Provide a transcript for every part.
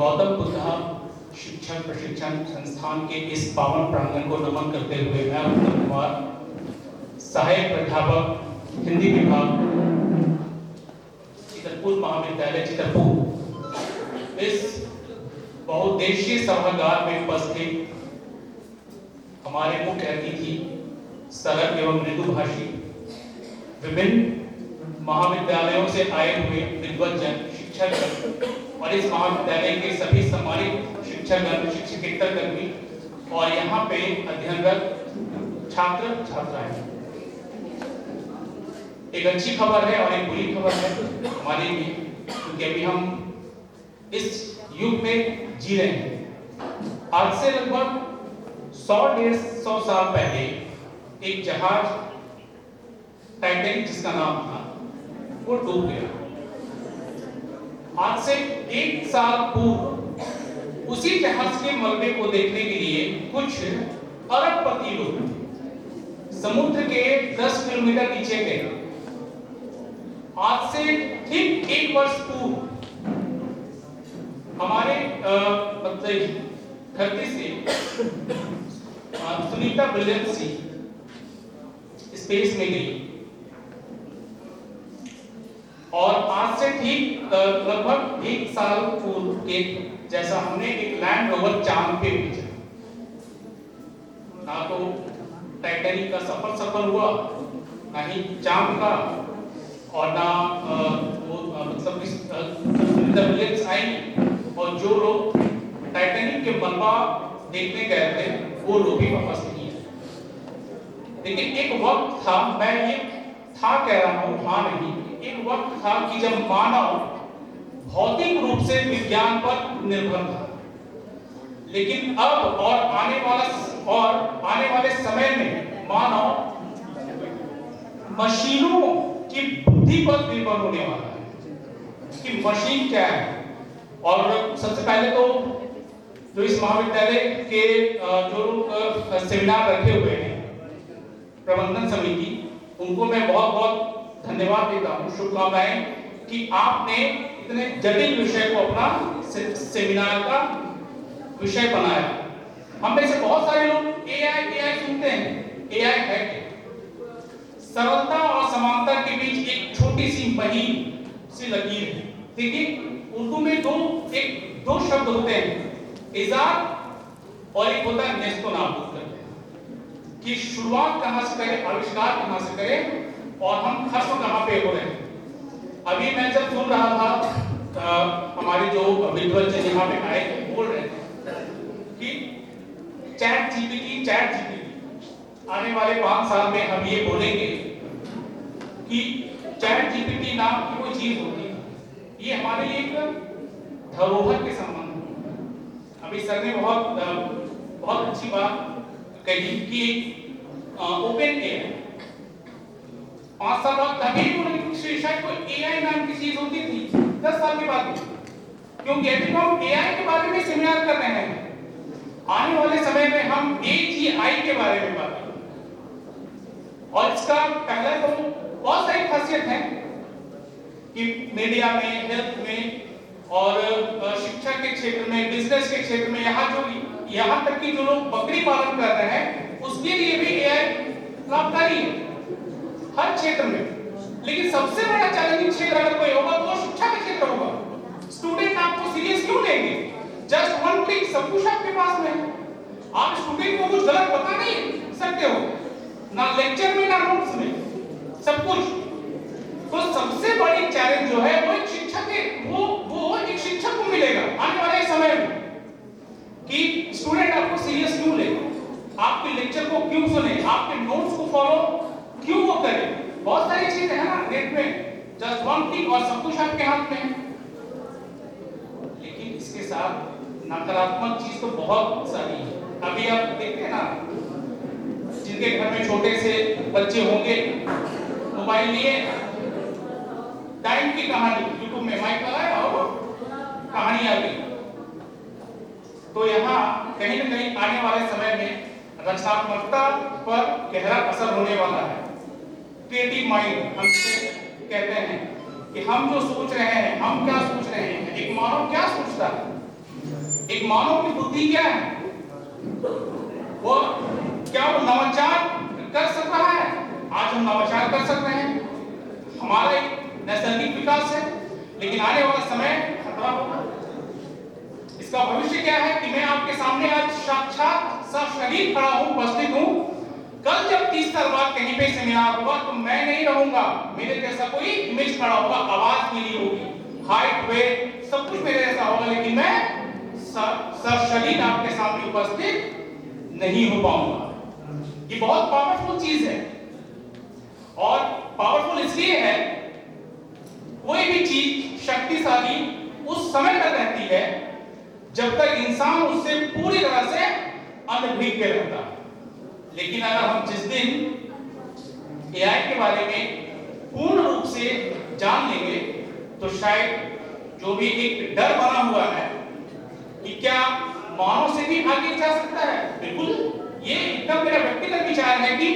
गौतम बुद्धा शिक्षण प्रशिक्षण संस्थान के इस पावन प्रांगण को नमन करते हुए मैं उत्तम कुमार, सहायक प्राध्यापक हिंदी विभाग, चितरपुर महाविद्यालय चितरपुर, इस बहुउद्देशीय सभागार में उपस्थित हमारे मुख्य अतिथि सरल एवं मृदुभाषी, विभिन्न महाविद्यालयों से आए हुए विद्वज्जन, शिक्षक और इस महाविद्यालय के सभी सम्मानित शिक्षकगण, शिक्षकेतर कर्मी और यहाँ पे अध्ययनरत छात्र छात्राएं। एक अच्छी खबर है और एक बुरी खबर है हमारे लिए, क्योंकि अभी हम इस युग में जी रहे हैं। आज से लगभग 100-150 साल पहले एक जहाज टाइटैनिक जिसका नाम था वो डूब गया। आज से 1 साल पूर्व उसी जहाज के मलबे को देखने के लिए कुछ अरबपति लोग समुद्र के 10 किलोमीटर नीचे गए। आज से ठीक 1 वर्ष पूर्व हमारे धरती से सुनीता विलियम्स स्पेस में गई और आज से ठीक लगभग 1 साल पूर्व के जैसा हमने एक लैंड रोवर चांद पे भेजा। ना तो टाइटैनिक का सफल हुआ, ना ही चांद का, और ना मतलब सुनीता विलियम्स आई, और जो लोग टाइटैनिक के मलबा देखने गए थे वो लोग भी वापस नहीं आए। लेकिन एक वक्त था, मैं ये था कह रहा हूं, हाँ नहीं, एक वक्त था कि जब मानव भौतिक रूप से विज्ञान पर निर्भर था। लेकिन अब और आने वाले समय में मानव मशीनों की बुद्धि पर निर्भर होने वाला है कि मशीन क्या है। और सबसे पहले तो जो इस महाविद्यालय के जो लोग सेमिनार रखे हुए हैं, प्रबंधन समिति, उनको मैं बहुत बहुत धन्यवाद देता हूँ, शुभकामनाएं कि आपने इतने जटिल विषय को अपना सेमिनार का विषय बनाया। हम में से बहुत सारे लोग एआई सुनते हैं। एआई है क्या? सरलता और समानता के बीच एक छोटी सी महीन सी लकीर है। देखिए, उर्दू में दो शब्द होते हैं, इजाद और एक होता है नेस्तनाबूद करते हैं, कि शुरुआत कहां से करें, आविष्कार कहां से करें और हम खत्म कहां पे हो रहे हैं। अभी मैं जब सुन रहा था हमारे जो विद्वज्जन यहाँ पे आए बोल रहे थे कि चैट जीपीटी आने वाले 5 साल में हम ये बोलेंगे कि चैट जीपीटी नाम की कोई चीज होती है, ये हमारे लिए एक धरोहर के संबंध। अभी सर ने बहुत अच्छी बात कही कि ओपन एआई 5 साल बाद कभी शायद कोई एआई नाम की चीज होती थी 10 साल के बाद, क्योंकि अभी हम एआई के बारे में सेमिनार कर रहे हैं। आने वाले समय में हम एजीआई के बारे में बात करेंगे और इसका पहले तो बहुत सारी खासियत है कि मीडिया में, हेल्थ में और शिक्षा के क्षेत्र में, बिजनेस के क्षेत्र में, यहाँ तक कि जो लोग बकरी पालन कर रहे हैं उसके लिए भी एआई लाभकारी है हर क्षेत्र में। लेकिन सबसे बड़ा चैलेंजिंग क्षेत्र अगर कोई होगा तो वो शिक्षा का क्षेत्र होगा। स्टूडेंट आपको सीरियस क्यों लेंगे? जस्ट 1 क्लिक सब कुछ आपके पास में है। आप स्टूडेंट को कुछ गलत बता नहीं सकते हो, ना लेक्चर में ना नोट्स में, सब कुछ। तो सबसे बड़ी चैलेंज जो है वो एक शिक्षक के वो एक शिक्षक को मिलेगा आने वाले समय में कि स्टूडेंट आपको सीरियस क्यों ले, आपके लेक्चर को क्यों सुने, आपके नोट्स को फॉलो क्यों वो करे। बहुत सारी चीजें हैं ना नेट में, जस्ट 1 क्लिक और सब कुछ आपके हाथ में है। लेकिन इसके साथ नकारात्मक चीज तो बहुत सारी है। अभी आप देखते हैं ना, जिनके घर में छोटे से बच्चे होंगे, मोबाइल लिए, टाइम की कहानी यूट्यूब में माइक लगाया और कहानी आ गई। तो यहाँ कहीं ना कहीं आने वाले समय में रचनात्मकता पर गहरा असर होने वाला है। क्रिएटिव माइंड हम कहते हैं कि हम जो सोच रहे हैं, हम क्या सोच रहे हैं, एक मानव क्या सोचता है, मानव की बुद्धि क्या है, वो क्या वो नवाचार कर सक रहा है? आज हम नवाचार कर सकते हैं, हमारा एक नैसर्गिक विकास है, लेकिन आने वाला समय खतरा होगा। इसका भविष्य क्या है कि मैं आपके सामने आज साक्षात सशरीर खड़ा हूं, उपस्थित हूं। कल जब 30 साल बाद कहीं पे सेमिनार होगा तो मैं नहीं रहूंगा, मेरे जैसा कोई इमेज खड़ा होगा, आवाज मेरी होगी, हाइट वेट सब कुछ मेरे जैसा होगा, लेकिन मैं सशरीर आपके सामने उपस्थित नहीं हो पाऊंगा। ये बहुत पावरफुल चीज है, और पावरफुल इसलिए है, कोई भी चीज शक्तिशाली उस समय तक रहती है जब तक इंसान उससे पूरी तरह से अनभिज्ञ रहता है। लेकिन अगर हम जिस दिन एआई के बारे में पूर्ण रूप से जान लेंगे तो शायद जो भी एक डर बना हुआ है कि क्या मानव से भी आगे जा सकता है, बिल्कुल ये एकदम मेरा व्यक्तिगत विचार है कि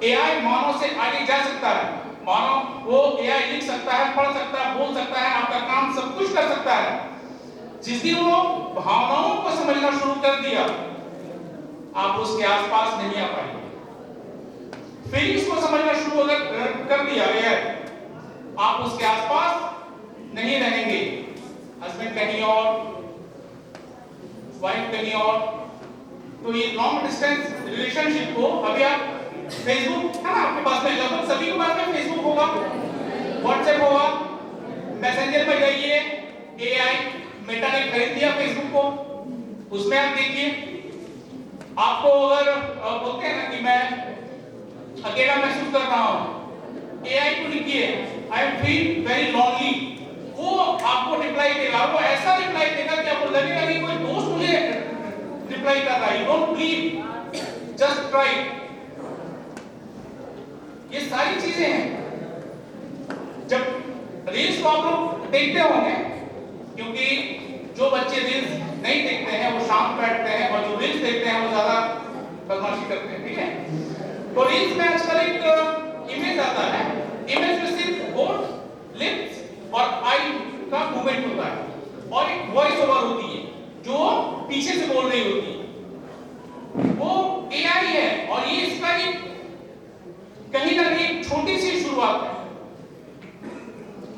एआई मानव से आगे जा सकता है। मानव वो एआई लिख सकता है, पढ़ सकता है, बोल सकता है, आपका काम सब कुछ कर सकता है। जिस दिन वो भावनाओं को समझना शुरू कर दिया, आप उसके आसपास नहीं आ पाएंगे। फीलिंग्स को समझना शुरू कर दिया है, आप उसके आसपास नहीं रहेंगे। हस्बैंड कहीं और, वाइफ कहीं और, तो ये लॉन्ग डिस्टेंस रिलेशनशिप को अभी आप फेसबुक है ना आपके पास में, लगभग सभी के पास में फेसबुक होगा, व्हाट्सएप होगा, मैसेंजर में जाइए, एआई मेटा ने खरीद लिया फेसबुक को, उसमें आप देखिए, आपको अगर बोलते हैं ना कि मैं अकेला महसूस कर रहा हूं, एआई को लिखिए I am feel very lonely, वो आपको रिप्लाई देगा, वो ऐसा रिप्लाई देगा कि आपको लगेगा कि कोई दोस्त मुझे रिप्लाई कर रहा है। You don't believe, just try. ये सारी चीजें हैं। जब रील्स को आप लोग देखते होंगे, क्योंकि जो बच्चे रील्स नहीं देखते हैं वो शाम बैठते हैं, और जो रील्स देखते हैं वो ज्यादा बदमाशी करते हैं, ठीक है। तो रील्स में आजकल एक इमेज आता है, इमेज में सिर्फ होंठ, लिप्स और आई का मूवमेंट होता है, और एक वॉइस ओवर होती है जो पीछे से बोल रही होती है, वो एआई है। और ये इसका एक कहीं ना कहीं छोटी सी शुरुआत है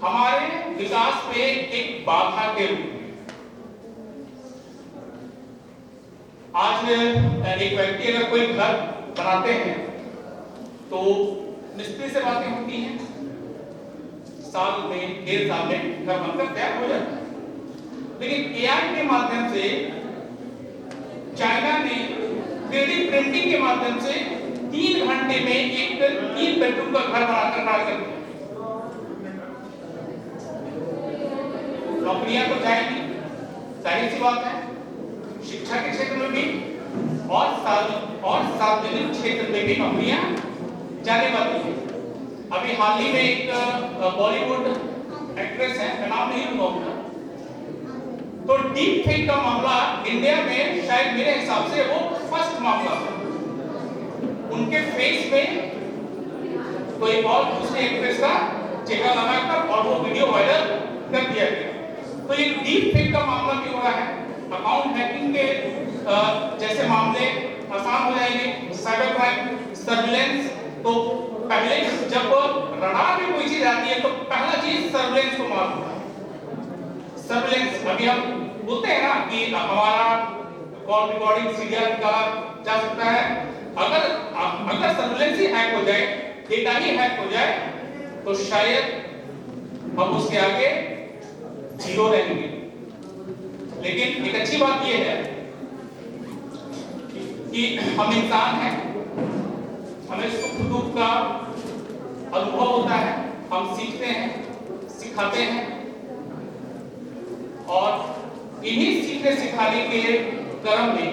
हमारे विकास पे एक बाधा के रूप में। आज एक व्यक्ति अगर कोई घर बनाते हैं तो मिस्त्री से बातें होती हैं, साल में, 1.5 साल में घर बनकर तैयार हो जाता है। लेकिन एआई के माध्यम से, चाइना ने 3D प्रिंटिंग के माध्यम से 3 घंटे में एक 3 बेडरूम का घर बनाकर खड़ा कर दिया। नौकरियां तो जाएंगी, जाहिर सी बात है, शिक्षा के क्षेत्र में भी और सार्वजनिक क्षेत्र में भी नौकरियां जाने वाली है। अभी हाल ही में एक बॉलीवुड एक्ट्रेस है, मैं नाम नहीं लूंगा, तो डीप फेक का मामला इंडिया में शायद मेरे हिसाब से वो फर्स्ट मामला था। उनके फेस में कोई और दूसरे एक्ट्रेस का चेहरा लगाकर और वो वीडियो वायरल कर दिया गया। तो ये डीप फेक का मामला भी हो रहा है। अकाउंट हैकिंग के जैसे मामले आसान हो जाएंगे, साइबर क्राइम, सर्विलेंस। तो पहले जब रडार में कोई चीज आती है तो पहला चीज सर्विलेंस को मारना है। सर्विलेंस, अभी हम बोलते हैं ना कि हमारा कॉल रिकॉर्डिंग सीरियल का जा सकता है। अगर सर्विलेंस ही हैक हो जाए, डेटा ही हैक हो जाए, तो शायद हम उसके आगे जीरो रहेंगे। लेकिन एक अच्छी बात यह है कि हम इंसान हैं, हमें सुख दुख का अनुभव होता है, हम सीखते हैं, सिखाते हैं, और इन्हीं सीखने सिखाने के क्रम में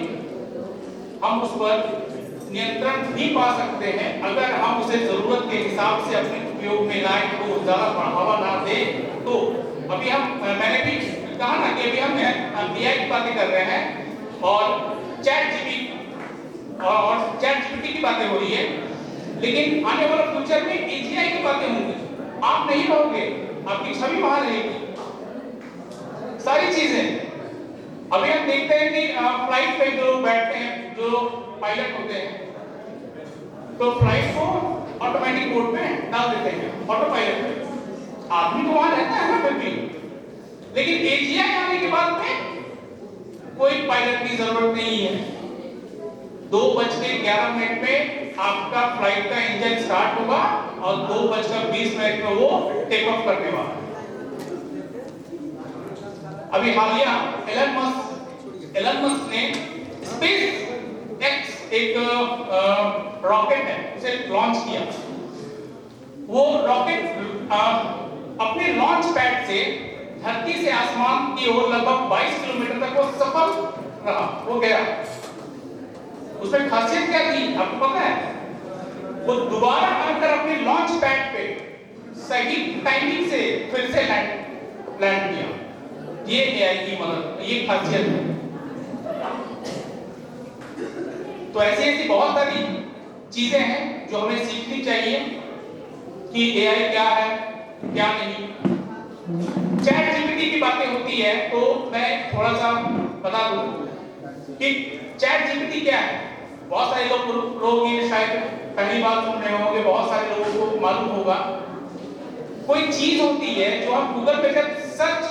हम उस पर नियंत्रण भी पा सकते हैं अगर हम उसे जरूरत के हिसाब से अपने उपयोग में लाएं, तो ज्यादा बढ़ावा ना दें। तो अभी मैंने भी कहा ना कि अभी हम एआई की बातें कर रहे हैं और चैट जीपीटी की बातें हो रही है, लेकिन आने वाला फ्यूचर में एजीआई की बातें होंगी। आप नहीं रहोगे, आपकी छवि वहां रहेगी, सारी चीजें अभी हम देखते हैं कि फ्लाइट पे जो बैठते हैं, जो पायलट होते हैं, तो फ्लाइट को ऑटोमेटिक मोड में डाल देते हैं, ऑटो पायलट पे। आदमी तो वहां रहता है ना फिर भी, लेकिन एजीआई आने के बाद में कोई पायलट की जरूरत नहीं है। 2:11 पे आपका फ्लाइट का इंजन स्टार्ट होगा और 2:20 में वो टेक ऑफ करने वाला है। अभी हालिया एलन मस्क ने स्पेस एक्स एक रॉकेट है, उसे लॉन्च किया। वो रॉकेट अपने लॉन्च पैड से धरती से आसमान की ओर लगभग 22 किलोमीटर तक वो सफल रहा, वो गया। उसमें खासियत क्या थी आपको पता है? वो दोबारा आकर अपने लॉन्च पैड पे सही टाइमिंग से फिर से लैंड किया। ये एआई की मदद, ये खासियत है। तो ऐसी बहुत सारी चीजें हैं जो हमें सीखनी चाहिए कि एआई क्या है, क्या नहीं। चैट जीपीटी की बातें होती है तो मैं थोड़ा सा बता दूं कि चैट जीपीटी क्या है। बहुत सारे लोग ये शायद पहली बार सुन रहे होंगे, बहुत सारे लोगों को मालूम होगा। कोई चीज होती है जो हम गूगल पे जब सर्च